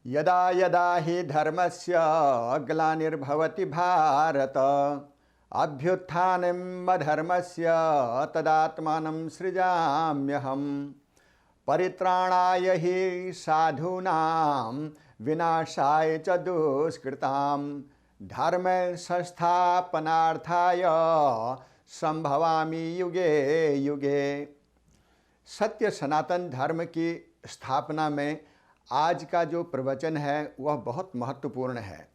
यदा यदा हि धर्मस्य ग्लानिर्भवति भारत अभ्युत्थानम् अधर्मस्य तदात्मानं सृजाम्यहम्। परित्राणाय हि साधूनां विनाशाय च दुष्कृतां धर्म संस्थापनार्थाय संभवामि युगे युगे। सत्य सनातन धर्म की स्थापना में आज का जो प्रवचन है वह बहुत महत्वपूर्ण है।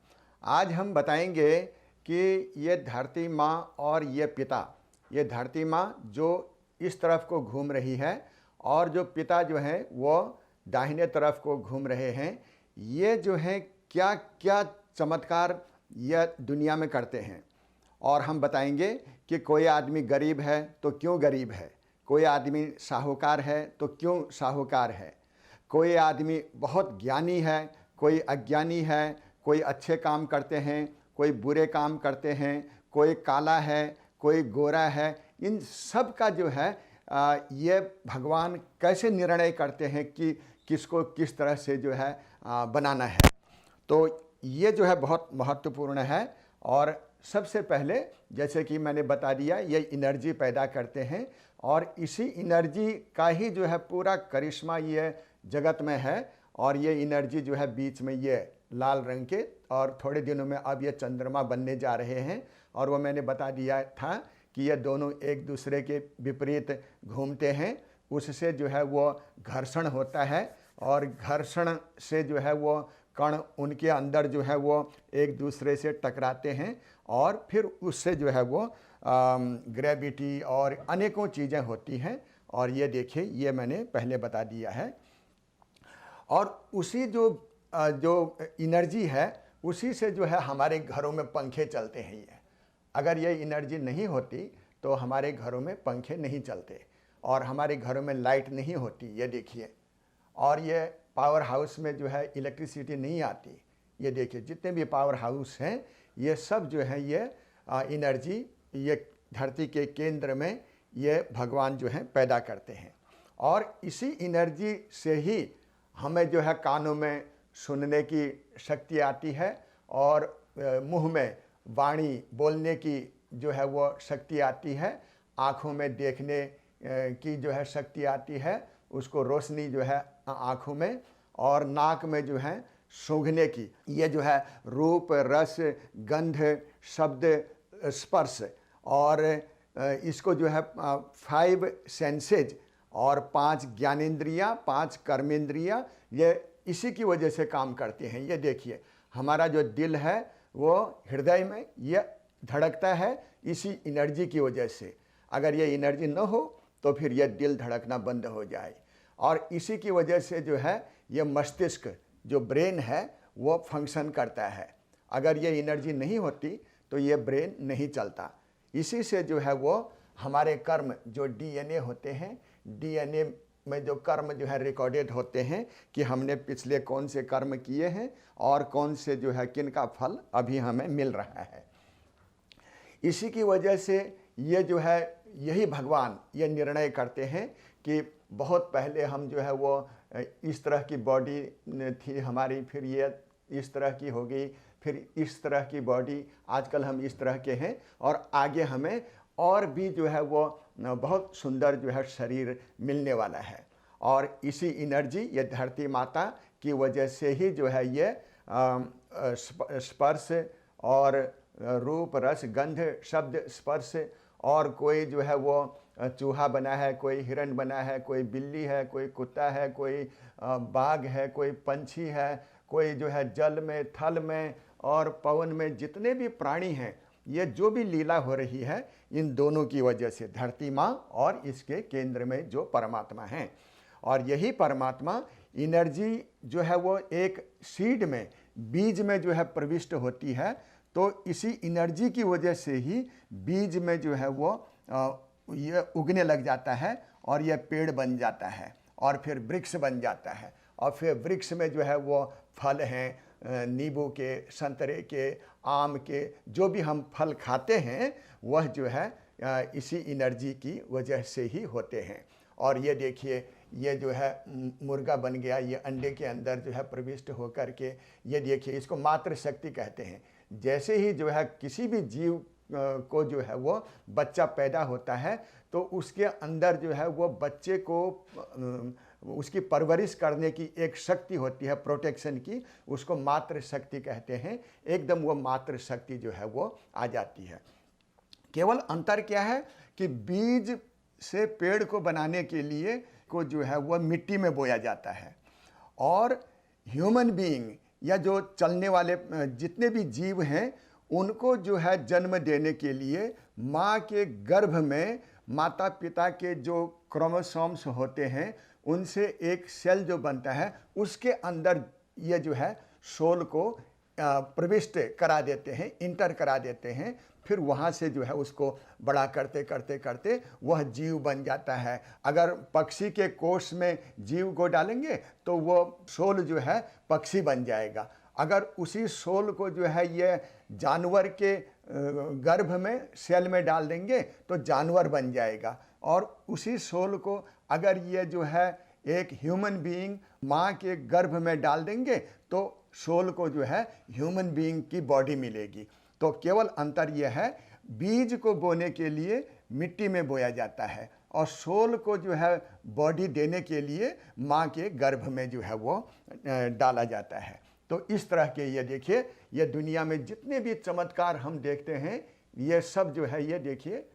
आज हम बताएंगे कि ये धरती माँ और ये पिता, ये धरती माँ जो इस तरफ को घूम रही है और जो पिता जो है वो दाहिने तरफ को घूम रहे हैं, ये जो है क्या क्या चमत्कार यह दुनिया में करते हैं। और हम बताएंगे कि कोई आदमी गरीब है तो क्यों गरीब है, कोई आदमी साहूकार है तो क्यों साहूकार है, कोई आदमी बहुत ज्ञानी है, कोई अज्ञानी है, कोई अच्छे काम करते हैं, कोई बुरे काम करते हैं, कोई काला है, कोई गोरा है। इन सब का जो है ये भगवान कैसे निर्णय करते हैं कि किसको किस तरह से जो है बनाना है। तो ये जो है बहुत महत्वपूर्ण है। और सबसे पहले जैसे कि मैंने बता दिया, ये एनर्जी पैदा करते हैं और इसी एनर्जी का ही जो है पूरा करिश्मा ये जगत में है। और ये एनर्जी जो है बीच में ये लाल रंग के, और थोड़े दिनों में अब ये चंद्रमा बनने जा रहे हैं। और वो मैंने बता दिया था कि ये दोनों एक दूसरे के विपरीत घूमते हैं, उससे जो है वो घर्षण होता है और घर्षण से जो है वो कण उनके अंदर जो है वो एक दूसरे से टकराते हैं और फिर उससे जो है वो ग्रेविटी और अनेकों चीज़ें होती हैं। और ये देखिए, ये मैंने पहले बता दिया है। और उसी जो एनर्जी है, उसी से जो है हमारे घरों में पंखे चलते हैं। ये अगर ये एनर्जी नहीं होती तो हमारे घरों में पंखे नहीं चलते और हमारे घरों में लाइट नहीं होती। ये देखिए, और ये पावर हाउस में जो है इलेक्ट्रिसिटी नहीं आती। ये देखिए, जितने भी पावर हाउस हैं ये सब जो है ये एनर्जी ये धरती के केंद्र में ये भगवान जो है पैदा करते हैं। और इसी एनर्जी से ही हमें जो है कानों में सुनने की शक्ति आती है और मुंह में वाणी बोलने की जो है वो शक्ति आती है, आँखों में देखने की जो है शक्ति आती है, उसको रोशनी जो है आँखों में, और नाक में जो है सूंघने की, ये जो है रूप रस गंध शब्द स्पर्श, और इसको जो है 5 सेंसेज और 5 ज्ञानेंद्रियाँ 5 कर्मेंद्रियाँ ये इसी की वजह से काम करती हैं। ये देखिए, हमारा जो दिल है वो हृदय में ये धड़कता है इसी एनर्जी की वजह से। अगर ये एनर्जी न हो तो फिर यह दिल धड़कना बंद हो जाए। और इसी की वजह से जो है ये मस्तिष्क जो ब्रेन है वो फंक्शन करता है। अगर ये एनर्जी नहीं होती तो ये ब्रेन नहीं चलता। इसी से जो है वो हमारे कर्म जो डीएनए होते हैं, डीएनए में जो कर्म जो है रिकॉर्डेड होते हैं कि हमने पिछले कौन से कर्म किए हैं और कौन से जो है किन का फल अभी हमें मिल रहा है। इसी की वजह से ये जो है यही भगवान ये निर्णय करते हैं कि बहुत पहले हम जो है वो इस तरह की बॉडी थी हमारी, फिर ये इस तरह की हो गई, फिर इस तरह की बॉडी, आजकल हम इस तरह के हैं और आगे हमें और भी जो है वो बहुत सुंदर जो है शरीर मिलने वाला है। और इसी एनर्जी ये धरती माता की वजह से ही जो है ये स्पर्श और रूप रस गंध शब्द स्पर्श, और कोई जो है वो चूहा बना है, कोई हिरण बना है, कोई बिल्ली है, कोई कुत्ता है, कोई बाघ है, कोई पंछी है, कोई जो है जल में थल में और पवन में जितने भी प्राणी हैं, ये जो भी लीला हो रही है इन दोनों की वजह से, धरती माँ और इसके केंद्र में जो परमात्मा हैं। और यही परमात्मा एनर्जी जो है वो एक सीड में, बीज में जो है प्रविष्ट होती है, तो इसी एनर्जी की वजह से ही बीज में जो है वो ये उगने लग जाता है और यह पेड़ बन जाता है और फिर वृक्ष बन जाता है। और फिर वृक्ष में जो है वो फल हैं, नींबू के, संतरे के, आम के, जो भी हम फल खाते हैं वह जो है इसी एनर्जी की वजह से ही होते हैं। और ये देखिए, ये जो है मुर्गा बन गया, ये अंडे के अंदर जो है प्रविष्ट होकर के, ये देखिए इसको मातृ शक्ति कहते हैं। जैसे ही जो है किसी भी जीव को जो है वो बच्चा पैदा होता है तो उसके अंदर जो है वो बच्चे को उसकी परवरिश करने की एक शक्ति होती है, प्रोटेक्शन की, उसको मातृ शक्ति कहते हैं। एकदम वो मातृ शक्ति जो है वो आ जाती है। केवल अंतर क्या है कि बीज से पेड़ को बनाने के लिए को जो है वह मिट्टी में बोया जाता है, और ह्यूमन बीइंग या जो चलने वाले जितने भी जीव हैं उनको जो है जन्म देने के लिए माँ के गर्भ में माता पिता के जो क्रोमोसोम्स होते हैं उनसे एक सेल जो बनता है उसके अंदर ये जो है सोल को प्रविष्ट करा देते हैं, इंटर करा देते हैं। फिर वहाँ से जो है उसको बड़ा करते करते करते वह जीव बन जाता है। अगर पक्षी के कोष में जीव को डालेंगे तो वो सोल जो है पक्षी बन जाएगा। अगर उसी सोल को जो है ये जानवर के गर्भ में सेल में डाल देंगे तो जानवर बन जाएगा, और उसी सोल को अगर ये जो है एक ह्यूमन बीइंग माँ के गर्भ में डाल देंगे तो सोल को जो है ह्यूमन बीइंग की बॉडी मिलेगी। तो केवल अंतर यह है, बीज को बोने के लिए मिट्टी में बोया जाता है और सोल को जो है बॉडी देने के लिए माँ के गर्भ में जो है वो डाला जाता है। तो इस तरह के ये देखिए, ये दुनिया में जितने भी चमत्कार हम देखते हैं ये सब जो है ये देखिए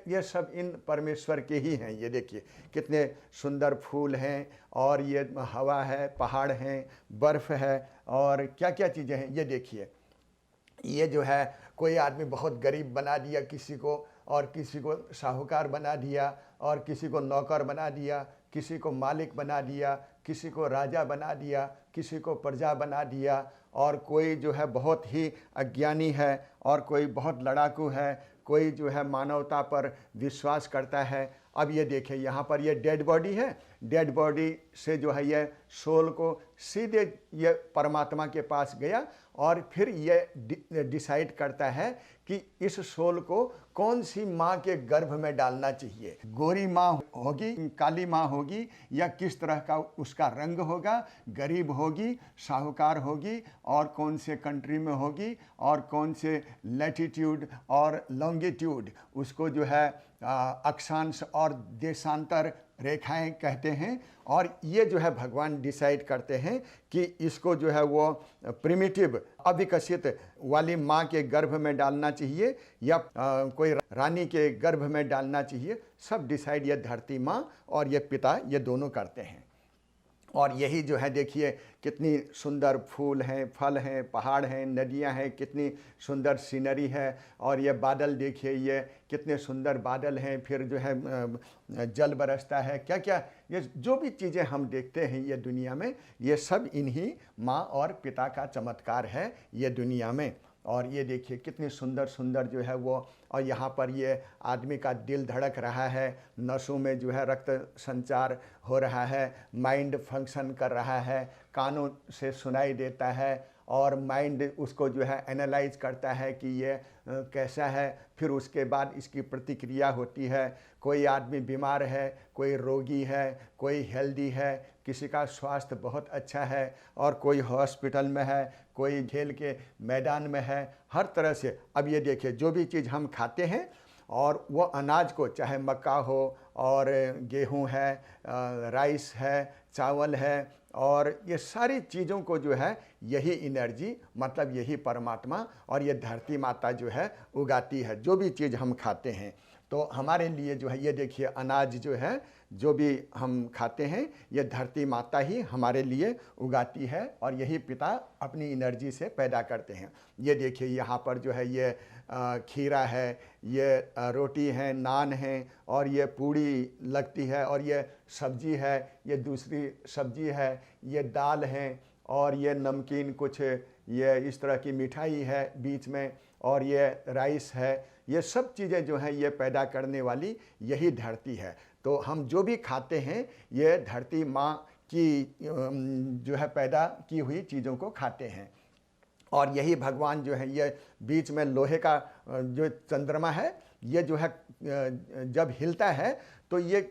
ये सब इन परमेश्वर के ही हैं। ये देखिए कितने सुंदर फूल हैं, और ये हवा है, पहाड़ हैं, बर्फ़ है, और क्या क्या चीज़ें हैं। ये देखिए ये जो है कोई आदमी बहुत गरीब बना दिया किसी को, और किसी को साहूकार बना दिया, और किसी को नौकर बना दिया, किसी को मालिक बना दिया, किसी को राजा बना दिया, किसी को प्रजा बना दिया, और कोई जो है बहुत ही अज्ञानी है और कोई बहुत लड़ाकू है, कोई जो है मानवता पर विश्वास करता है। अब ये देखिए यहाँ पर ये डेड बॉडी है, डेड बॉडी से जो है ये सोल को सीधे ये परमात्मा के पास गया, और फिर ये डिसाइड करता है कि इस सोल को कौन सी माँ के गर्भ में डालना चाहिए। गोरी माँ होगी, काली माँ होगी, या किस तरह का उसका रंग होगा, गरीब होगी, साहूकार होगी, और कौन से कंट्री में होगी, और कौन से लैटिट्यूड और लॉन्गिट्यूड, उसको जो है अक्षांश और देशांतर रेखाएं कहते हैं। और ये जो है भगवान डिसाइड करते हैं कि इसको जो है वो प्रिमिटिव अविकसित वाली माँ के गर्भ में डालना चाहिए या कोई रानी के गर्भ में डालना चाहिए। सब डिसाइड ये धरती माँ और ये पिता ये दोनों करते हैं। और यही जो है देखिए कितनी सुंदर फूल हैं, फल हैं, पहाड़ हैं, नदियां हैं, कितनी सुंदर सीनरी है। और ये बादल देखिए, ये कितने सुंदर बादल हैं, फिर जो है जल बरसता है, क्या क्या ये जो भी चीज़ें हम देखते हैं ये दुनिया में, ये सब इन्हीं माँ और पिता का चमत्कार है ये दुनिया में। और ये देखिए कितनी सुंदर सुंदर जो है वो, और यहाँ पर ये आदमी का दिल धड़क रहा है, नसों में जो है रक्त संचार हो रहा है, माइंड फंक्शन कर रहा है, कानों से सुनाई देता है, और माइंड उसको जो है एनालाइज करता है कि ये कैसा है, फिर उसके बाद इसकी प्रतिक्रिया होती है। कोई आदमी बीमार है, कोई रोगी है, कोई हेल्दी है, किसी का स्वास्थ्य बहुत अच्छा है, और कोई हॉस्पिटल में है, कोई खेल के मैदान में है, हर तरह से। अब ये देखिए जो भी चीज़ हम खाते हैं, और वो अनाज को, चाहे मक्का हो और गेहूं है, राइस है, चावल है, और ये सारी चीज़ों को जो है यही एनर्जी, मतलब यही परमात्मा और ये धरती माता जो है उगाती है। जो भी चीज़ हम खाते हैं तो हमारे लिए जो है ये देखिए अनाज जो है, जो भी हम खाते हैं, ये धरती माता ही हमारे लिए उगाती है, और यही पिता अपनी एनर्जी से पैदा करते हैं। ये देखिए यहाँ पर जो है ये खीरा है, ये रोटी है, नान है, और ये पूड़ी लगती है, और ये सब्जी है, ये दूसरी सब्जी है, ये दाल है, और ये नमकीन कुछ ये इस तरह की मिठाई है बीच में, और ये राइस है। ये सब चीज़ें जो हैं ये पैदा करने वाली यही धरती है। तो हम जो भी खाते हैं ये धरती माँ की जो है पैदा की हुई चीज़ों को खाते हैं। और यही भगवान जो है ये बीच में लोहे का जो चंद्रमा है, ये जो है जब हिलता है तो ये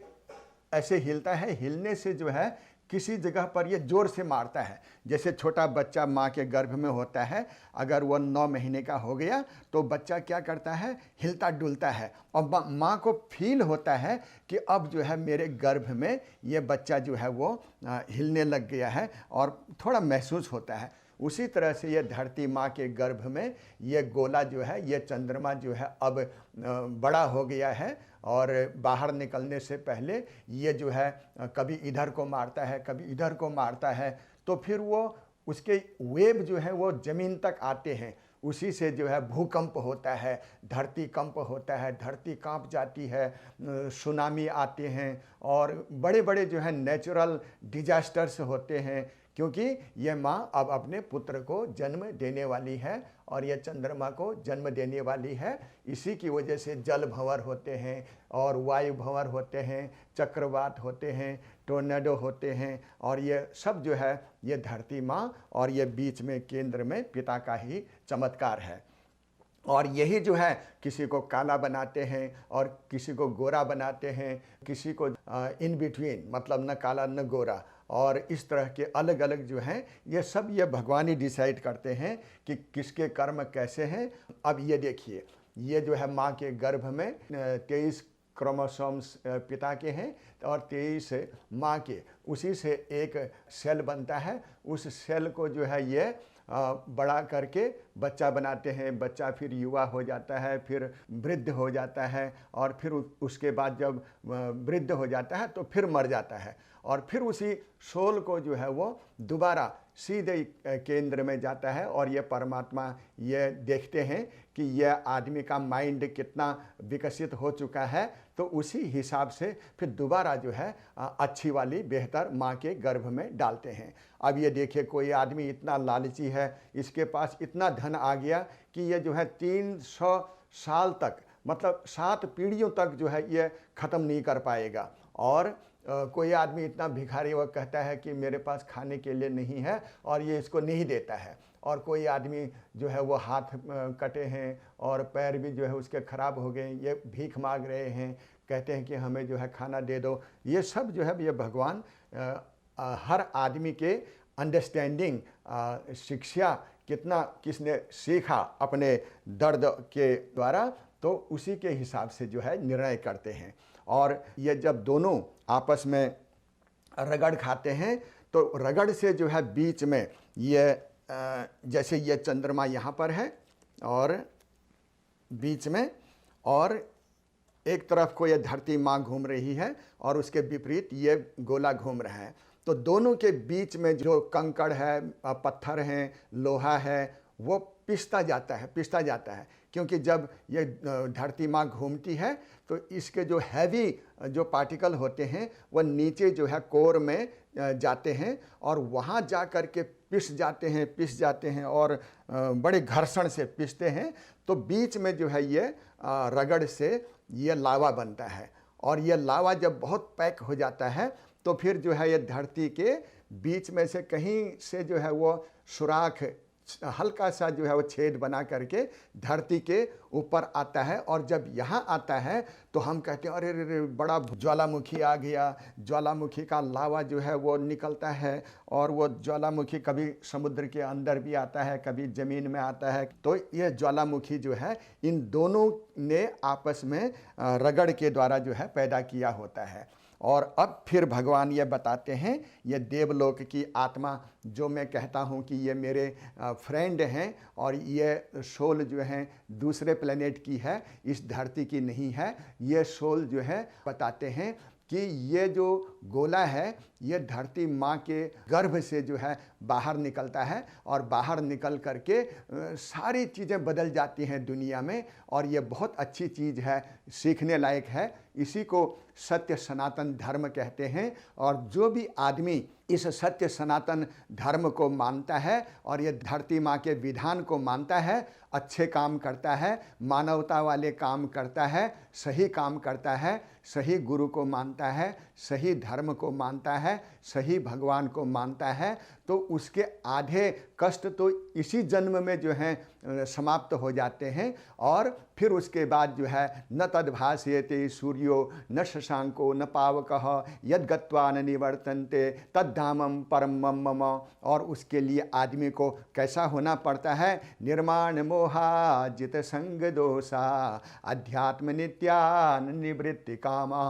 ऐसे हिलता है, हिलने से जो है किसी जगह पर ये जोर से मारता है। जैसे छोटा बच्चा माँ के गर्भ में होता है, अगर वो 9 महीने का हो गया तो बच्चा क्या करता है, हिलता डुलता है और माँ को फील होता है कि अब जो है मेरे गर्भ में ये बच्चा जो है वो हिलने लग गया है और थोड़ा महसूस होता है। उसी तरह से ये धरती माँ के गर्भ में ये गोला जो है, ये चंद्रमा जो है अब बड़ा हो गया है और बाहर निकलने से पहले ये जो है कभी इधर को मारता है, कभी इधर को मारता है, तो फिर वो उसके वेव जो है वो ज़मीन तक आते हैं। उसी से जो है भूकंप होता है, धरती कंप होता है, धरती कांप जाती है, सुनामी आते हैं और बड़े बड़े जो है नेचुरल डिजास्टर्स होते हैं, क्योंकि ये माँ अब अपने पुत्र को जन्म देने वाली है और ये चंद्रमा को जन्म देने वाली है। इसी की वजह से जल भंवर होते हैं और वायु भंवर होते हैं, चक्रवात होते हैं, टोर्नेडो होते हैं और ये सब जो है ये धरती माँ और ये बीच में केंद्र में पिता का ही चमत्कार है। और यही जो है किसी को काला बनाते हैं और किसी को गोरा बनाते हैं, किसी को इन बिटवीन, मतलब न काला न गोरा, और इस तरह के अलग अलग जो हैं ये सब ये भगवान ही डिसाइड करते हैं कि किसके कर्म कैसे हैं। अब ये देखिए, ये जो है माँ के गर्भ में 23 क्रोमोसोम्स पिता के हैं और 23 माँ के, उसी से एक सेल बनता है। उस सेल को जो है ये बड़ा करके बच्चा बनाते हैं, बच्चा फिर युवा हो जाता है, फिर वृद्ध हो जाता है और फिर उसके बाद जब वृद्ध हो जाता है तो फिर मर जाता है और फिर उसी सोल को जो है वो दोबारा सीधे केंद्र में जाता है और ये परमात्मा ये देखते हैं कि यह आदमी का माइंड कितना विकसित हो चुका है, तो उसी हिसाब से फिर दोबारा जो है अच्छी वाली बेहतर माँ के गर्भ में डालते हैं। अब ये देखिए, कोई आदमी इतना लालची है, इसके पास इतना धन आ गया कि ये जो है 300 साल तक, मतलब 7 पीढ़ियों तक जो है ये ख़त्म नहीं कर पाएगा। और कोई आदमी इतना भिखारी वह कहता है कि मेरे पास खाने के लिए नहीं है और ये इसको नहीं देता है। और कोई आदमी जो है वो हाथ कटे हैं और पैर भी जो है उसके ख़राब हो गए, ये भीख मांग रहे हैं, कहते हैं कि हमें जो है खाना दे दो। ये सब जो है ये भगवान हर आदमी के अंडरस्टैंडिंग, शिक्षा कितना किसने सीखा अपने दर्द के द्वारा, तो उसी के हिसाब से जो है निर्णय करते हैं। और ये जब दोनों आपस में रगड़ खाते हैं तो रगड़ से जो है बीच में ये जैसे ये चंद्रमा यहाँ पर है और बीच में, और एक तरफ को ये धरती माँ घूम रही है और उसके विपरीत ये गोला घूम रहा है, तो दोनों के बीच में जो कंकड़ है, पत्थर हैं, लोहा है, वो पिसता जाता है क्योंकि जब ये धरती माँ घूमती है तो इसके जो हैवी जो पार्टिकल होते हैं वो नीचे जो है कोर में जाते हैं और वहाँ जा कर के पिस जाते हैं और बड़े घर्षण से पिसते हैं। तो बीच में जो है ये रगड़ से ये लावा बनता है और ये लावा जब बहुत पैक हो जाता है तो फिर जो है ये धरती के बीच में से कहीं से जो है वो सुराख, हल्का सा जो है वो छेद बना करके धरती के ऊपर आता है। और जब यहाँ आता है तो हम कहते हैं अरे रे बड़ा ज्वालामुखी आ गया। ज्वालामुखी का लावा जो है वो निकलता है और वो ज्वालामुखी कभी समुद्र के अंदर भी आता है, कभी ज़मीन में आता है। तो ये ज्वालामुखी जो है इन दोनों ने आपस में रगड़ के द्वारा जो है पैदा किया होता है। और अब फिर भगवान ये बताते हैं, ये देवलोक की आत्मा जो मैं कहता हूँ कि ये मेरे फ्रेंड हैं और ये सोल जो हैं दूसरे प्लेनेट की है, इस धरती की नहीं है। ये सोल जो है बताते हैं कि ये जो गोला है ये धरती माँ के गर्भ से जो है बाहर निकलता है और बाहर निकल करके सारी चीज़ें बदल जाती हैं दुनिया में और ये बहुत अच्छी चीज़ है, सीखने लायक है। इसी को सत्य सनातन धर्म कहते हैं। और जो भी आदमी इस सत्य सनातन धर्म को मानता है और ये धरती माँ के विधान को मानता है, अच्छे काम करता है, मानवता वाले काम करता है, सही काम करता है, सही गुरु को मानता है, सही धर्म को मानता है, सही भगवान को मानता है, तो उसके आधे कष्ट तो इसी जन्म में जो है समाप्त हो जाते हैं। और फिर उसके बाद जो है न तद्भासयते सूर्यो न शशांको न पावकः यद गत्वा न निवर्तन्ते तद्धामम परमं मम। और उसके लिए आदमी को कैसा होना पड़ता है? निर्माण मोहा जित संग दोषा अध्यात्म नित्यान निवृत्ति कामा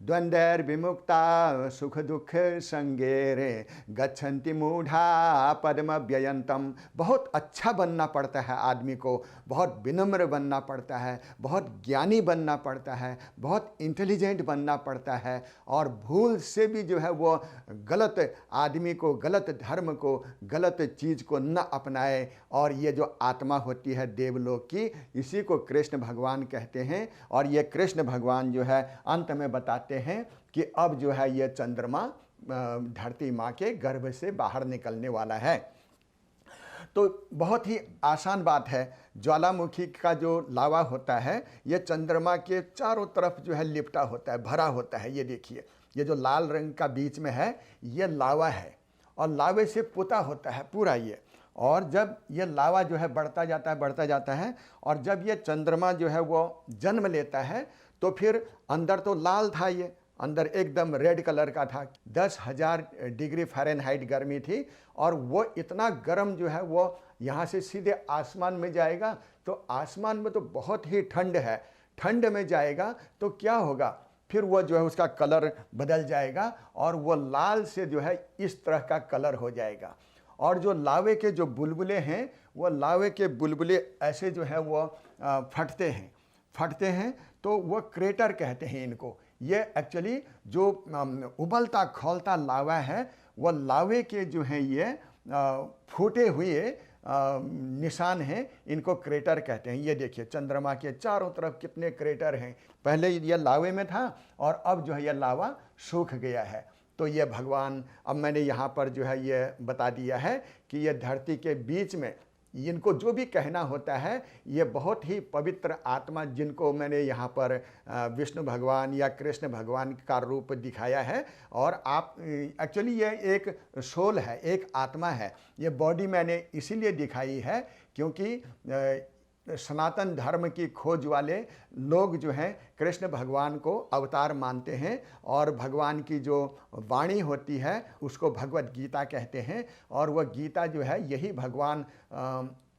द्वंद्वैर विमुक्ता सुख दुख संगेरे गच्छन्ति मूढ़ा पद्म व्ययंतम। बहुत अच्छा बनना पड़ता है आदमी को, बहुत विनम्र बनना पड़ता है, बहुत ज्ञानी बनना पड़ता है, बहुत इंटेलिजेंट बनना पड़ता है। और भूल से भी जो है वो गलत आदमी को, गलत धर्म को, गलत चीज़ को न अपनाए। और ये जो आत्मा होती है देवलोक की, इसी को कृष्ण भगवान कहते हैं। और ये कृष्ण भगवान जो है अंत में बताते हैं कि अब जो है ये चंद्रमा धरती माँ के गर्भ से बाहर निकलने वाला है। तो बहुत ही आसान बात है। ज्वालामुखी का जो लावा होता है ये चंद्रमा के चारों तरफ जो है लिपटा होता है, भरा होता है। ये देखिए, ये जो लाल रंग का बीच में है ये लावा है और लावे से पुता होता है पूरा ये। और जब ये लावा जो है बढ़ता जाता है और जब ये चंद्रमा जो है वो जन्म लेता है तो फिर अंदर तो लाल था, ये अंदर एकदम रेड कलर का था। 10,000 डिग्री फ़ारेनहाइट गर्मी थी और वो इतना गर्म जो है वो यहाँ से सीधे आसमान में जाएगा तो आसमान में तो बहुत ही ठंड है। ठंड में जाएगा तो क्या होगा, फिर वो जो है उसका कलर बदल जाएगा और वो लाल से जो है इस तरह का कलर हो जाएगा। और जो लावे के जो बुलबुले हैं वो लावे के बुलबुले ऐसे जो है वो फटते हैं तो वो क्रेटर कहते हैं इनको। ये एक्चुअली जो उबलता खौलता लावा है वो लावे के जो हैं ये फूटे हुए निशान हैं, इनको क्रेटर कहते हैं। ये देखिए चंद्रमा के चारों तरफ कितने क्रेटर हैं। पहले ये लावे में था और अब जो है ये लावा सूख गया है। तो ये भगवान, अब मैंने यहाँ पर जो है ये बता दिया है कि ये धरती के बीच में इनको जो भी कहना होता है, ये बहुत ही पवित्र आत्मा जिनको मैंने यहाँ पर विष्णु भगवान या कृष्ण भगवान का रूप दिखाया है। और आप एक्चुअली ये एक सोल है, एक आत्मा है। ये बॉडी मैंने इसीलिए दिखाई है क्योंकि सनातन धर्म की खोज वाले लोग जो हैं कृष्ण भगवान को अवतार मानते हैं और भगवान की जो वाणी होती है उसको भगवत गीता कहते हैं। और वह गीता जो है यही भगवान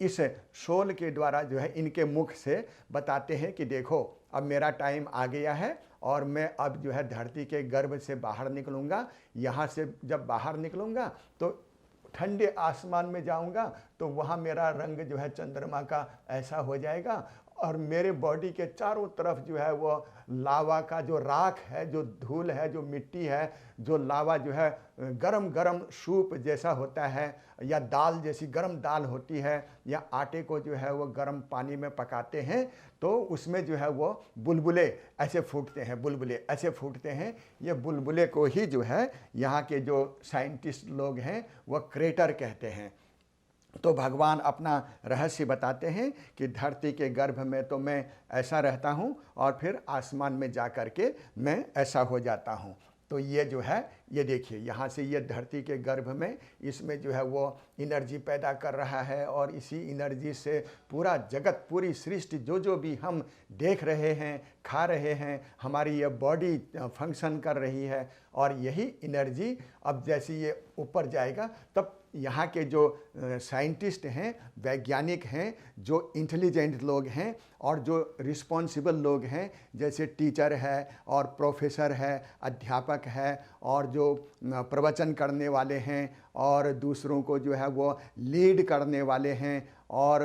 इस सोल के द्वारा जो है इनके मुख से बताते हैं कि देखो अब मेरा टाइम आ गया है और मैं अब जो है धरती के गर्भ से बाहर निकलूँगा। यहाँ से जब बाहर निकलूँगा तो ठंडे आसमान में जाऊंगा तो वहाँ मेरा रंग जो है चंद्रमा का ऐसा हो जाएगा और मेरे बॉडी के चारों तरफ जो है वो लावा का जो राख है, जो धूल है, जो मिट्टी है, जो लावा जो है गरम गरम सूप जैसा होता है या दाल जैसी गरम दाल होती है या आटे को जो है वो गरम पानी में पकाते हैं तो उसमें जो है वो बुलबुले ऐसे फूटते हैं, बुलबुले ऐसे फूटते हैं। ये बुलबुले को ही जो है यहाँ के जो साइंटिस्ट लोग हैं वो क्रेटर कहते हैं। तो भगवान अपना रहस्य बताते हैं कि धरती के गर्भ में तो मैं ऐसा रहता हूँ और फिर आसमान में जा कर के मैं ऐसा हो जाता हूँ। तो ये जो है ये देखिए यहाँ से ये धरती के गर्भ में इसमें जो है वो एनर्जी पैदा कर रहा है और इसी एनर्जी से पूरा जगत, पूरी सृष्टि जो भी हम देख रहे हैं, खा रहे हैं, हमारी ये बॉडी फंक्शन कर रही है। और यही एनर्जी अब जैसे ये ऊपर जाएगा तब यहाँ के जो साइंटिस्ट हैं, वैज्ञानिक हैं, जो इंटेलिजेंट लोग हैं और जो रिस्पॉन्सिबल लोग हैं जैसे टीचर है और प्रोफेसर है, अध्यापक है और जो प्रवचन करने वाले हैं और दूसरों को जो है वो लीड करने वाले हैं और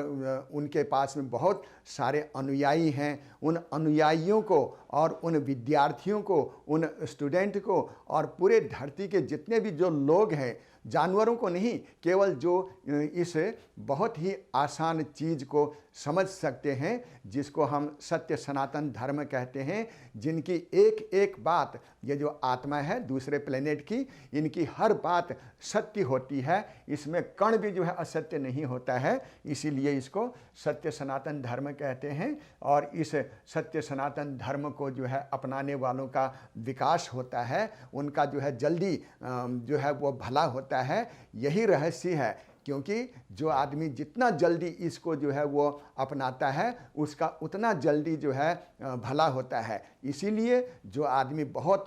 उनके पास में बहुत सारे अनुयायी हैं। उन अनुयायियों को और उन विद्यार्थियों को, उन स्टूडेंट को और पूरे धरती के जितने भी जो लोग हैं, जानवरों को नहीं, केवल जो इस बहुत ही आसान चीज़ को समझ सकते हैं, जिसको हम सत्य सनातन धर्म कहते हैं, जिनकी एक एक बात, ये जो आत्मा है दूसरे प्लेनेट की, इनकी हर बात सत्य होती है, इसमें कण भी जो है असत्य नहीं होता है। इसीलिए इसको सत्य सनातन धर्म कहते हैं। और इस सत्य सनातन धर्म को जो है अपनाने वालों का विकास होता है, उनका जो है जल्दी जो है वो भला होता है। यही रहस्य है, क्योंकि जो आदमी जितना जल्दी इसको जो है वो अपनाता है, उसका उतना जल्दी जो है भला होता है। इसीलिए जो आदमी बहुत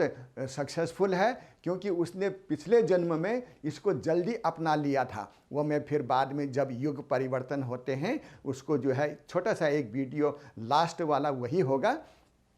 सक्सेसफुल है, क्योंकि उसने पिछले जन्म में इसको जल्दी अपना लिया था। वो मैं फिर बाद में जब युग परिवर्तन होते हैं, उसको जो है छोटा सा एक वीडियो लास्ट वाला वही होगा।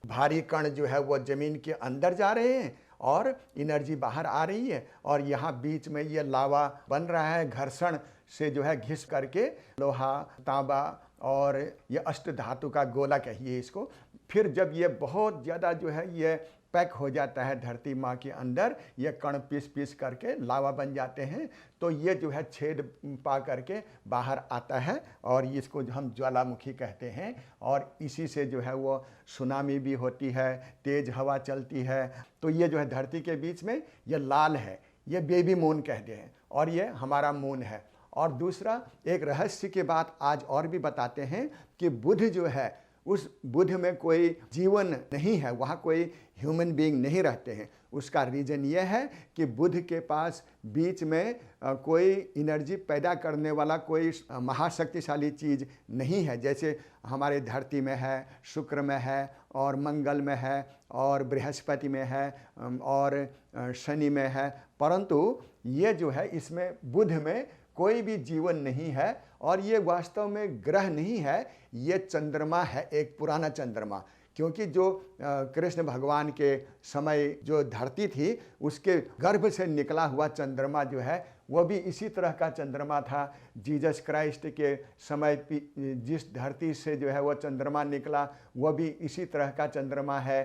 भारी कण जो है वो ज़मीन के अंदर जा रहे हैं और एनर्जी बाहर आ रही है, और यहाँ बीच में ये लावा बन रहा है, घर्षण से जो है घिस करके लोहा, तांबा और ये अष्ट धातु का गोला कहिए इसको। फिर जब ये बहुत ज़्यादा जो है ये पैक हो जाता है धरती माँ के अंदर, ये कण पीस पीस करके लावा बन जाते हैं, तो ये जो है छेद पा करके बाहर आता है, और इसको जो हम ज्वालामुखी कहते हैं। और इसी से जो है वो सुनामी भी होती है, तेज़ हवा चलती है। तो ये जो है धरती के बीच में ये लाल है, ये बेबी मून कहते हैं, और ये हमारा मून है। और दूसरा एक रहस्य की बात आज और भी बताते हैं कि बुध जो है, उस बुध में कोई जीवन नहीं है, वहाँ कोई ह्यूमन बीइंग नहीं रहते हैं। उसका रीज़न ये है कि बुध के पास बीच में कोई एनर्जी पैदा करने वाला कोई महाशक्तिशाली चीज़ नहीं है, जैसे हमारे धरती में है, शुक्र में है, और मंगल में है, और बृहस्पति में है, और शनि में है। परंतु ये जो है, इसमें बुध में कोई भी जीवन नहीं है, और ये वास्तव में ग्रह नहीं है, ये चंद्रमा है, एक पुराना चंद्रमा। क्योंकि जो कृष्ण भगवान के समय जो धरती थी, उसके गर्भ से निकला हुआ चंद्रमा जो है, वो भी इसी तरह का चंद्रमा था। जीसस क्राइस्ट के समय जिस धरती से जो है वो चंद्रमा निकला, वो भी इसी तरह का चंद्रमा है।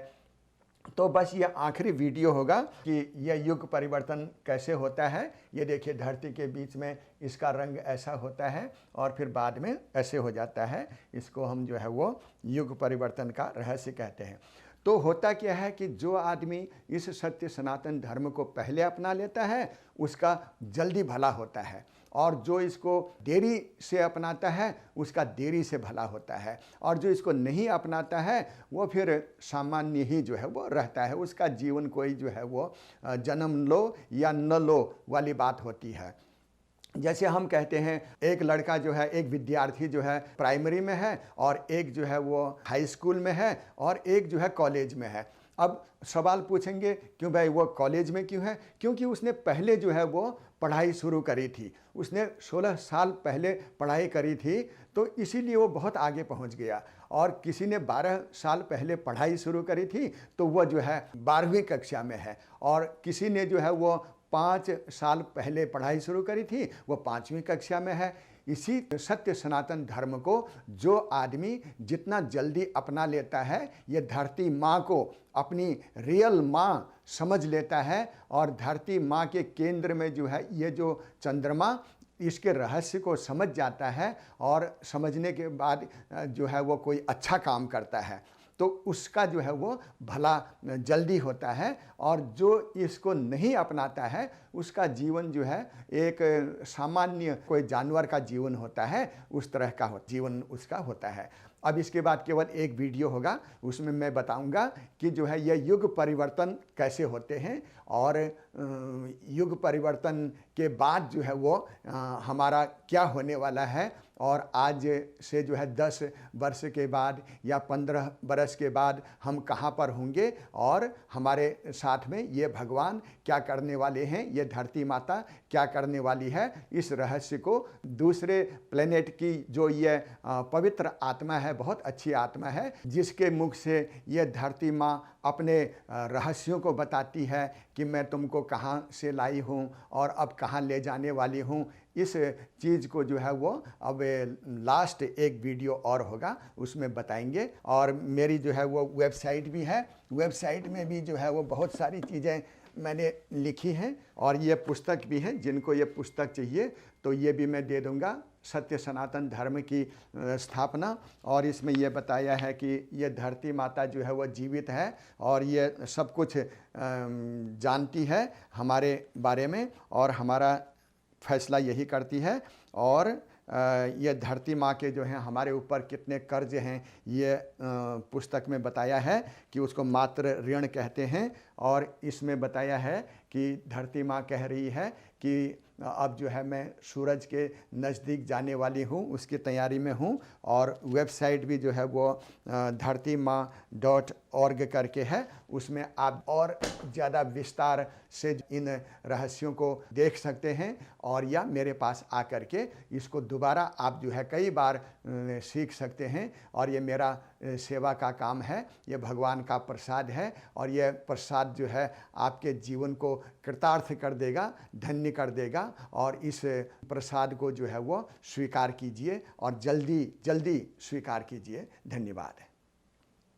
तो बस ये आखिरी वीडियो होगा कि यह युग परिवर्तन कैसे होता है। ये देखिए, धरती के बीच में इसका रंग ऐसा होता है, और फिर बाद में ऐसे हो जाता है। इसको हम जो है वो युग परिवर्तन का रहस्य कहते हैं। तो होता क्या है कि जो आदमी इस सत्य सनातन धर्म को पहले अपना लेता है, उसका जल्दी भला होता है, और जो इसको देरी से अपनाता है, उसका देरी से भला होता है, और जो इसको नहीं अपनाता है, वो फिर सामान्य ही जो है वो रहता है। उसका जीवन कोई जो है वो जन्म लो या न लो वाली बात होती है। जैसे हम कहते हैं, एक लड़का जो है, एक विद्यार्थी जो है प्राइमरी में है, और एक जो है वो हाई स्कूल में है, और एक जो है कॉलेज में है। अब सवाल पूछेंगे, क्यों भाई वो कॉलेज में क्यों है? क्योंकि उसने पहले जो है वो पढ़ाई शुरू करी थी, उसने 16 साल पहले पढ़ाई करी थी, तो इसीलिए वो बहुत आगे पहुंच गया। और किसी ने 12 साल पहले पढ़ाई शुरू करी थी, तो वो जो है 12वीं कक्षा में है, और किसी ने जो है वो 5 साल पहले पढ़ाई शुरू करी थी, वो 5वीं कक्षा में है। इसी सत्य सनातन धर्म को जो आदमी जितना जल्दी अपना लेता है, ये धरती माँ को अपनी रियल माँ समझ लेता है, और धरती माँ के केंद्र में जो है ये जो चंद्रमा, इसके रहस्य को समझ जाता है, और समझने के बाद जो है वो कोई अच्छा काम करता है, तो उसका जो है वो भला जल्दी होता है। और जो इसको नहीं अपनाता है, उसका जीवन जो है एक सामान्य कोई जानवर का जीवन होता है, उस तरह का जीवन उसका होता है। अब इसके बाद केवल एक वीडियो होगा, उसमें मैं बताऊंगा कि जो है ये युग परिवर्तन कैसे होते हैं, और युग परिवर्तन के बाद जो है वो हमारा क्या होने वाला है, और आज से जो है 10 वर्ष के बाद या 15 बरस के बाद हम कहाँ पर होंगे, और हमारे साथ में ये भगवान क्या करने वाले हैं, ये धरती माता क्या करने वाली है। इस रहस्य को दूसरे प्लेनेट की जो ये पवित्र आत्मा है, बहुत अच्छी आत्मा है, जिसके मुख से ये धरती माँ अपने रहस्यों को बताती है कि मैं तुमको कहाँ से लाई हूँ और अब कहाँ ले जाने वाली हूँ। इस चीज़ को जो है वो अब लास्ट एक वीडियो और होगा, उसमें बताएंगे। और मेरी जो है वो वेबसाइट भी है, वेबसाइट में भी जो है वो बहुत सारी चीज़ें मैंने लिखी हैं और ये पुस्तक भी है। जिनको ये पुस्तक चाहिए तो ये भी मैं दे दूँगा, सत्य सनातन धर्म की स्थापना। और इसमें यह बताया है कि ये धरती माता जो है वह जीवित है और ये सब कुछ जानती है हमारे बारे में और हमारा फैसला यही करती है। और ये धरती माँ के जो हैं हमारे ऊपर कितने कर्ज हैं ये पुस्तक में बताया है कि उसको मातृ ऋण कहते हैं। और इसमें बताया है कि धरती माँ कह रही है कि अब जो है मैं सूरज के नज़दीक जाने वाली हूँ, उसकी तैयारी में हूँ। और वेबसाइट भी जो है वो dhartima.org करके है, उसमें आप और ज़्यादा विस्तार से इन रहस्यों को देख सकते हैं और या मेरे पास आकर के इसको दोबारा आप जो है कई बार सीख सकते हैं। और ये मेरा सेवा का काम है, ये भगवान का प्रसाद है और ये प्रसाद जो है आपके जीवन को कृतार्थ कर देगा, धन्य कर देगा। और इस प्रसाद को जो है वो स्वीकार कीजिए और जल्दी जल्दी स्वीकार कीजिए। धन्यवाद।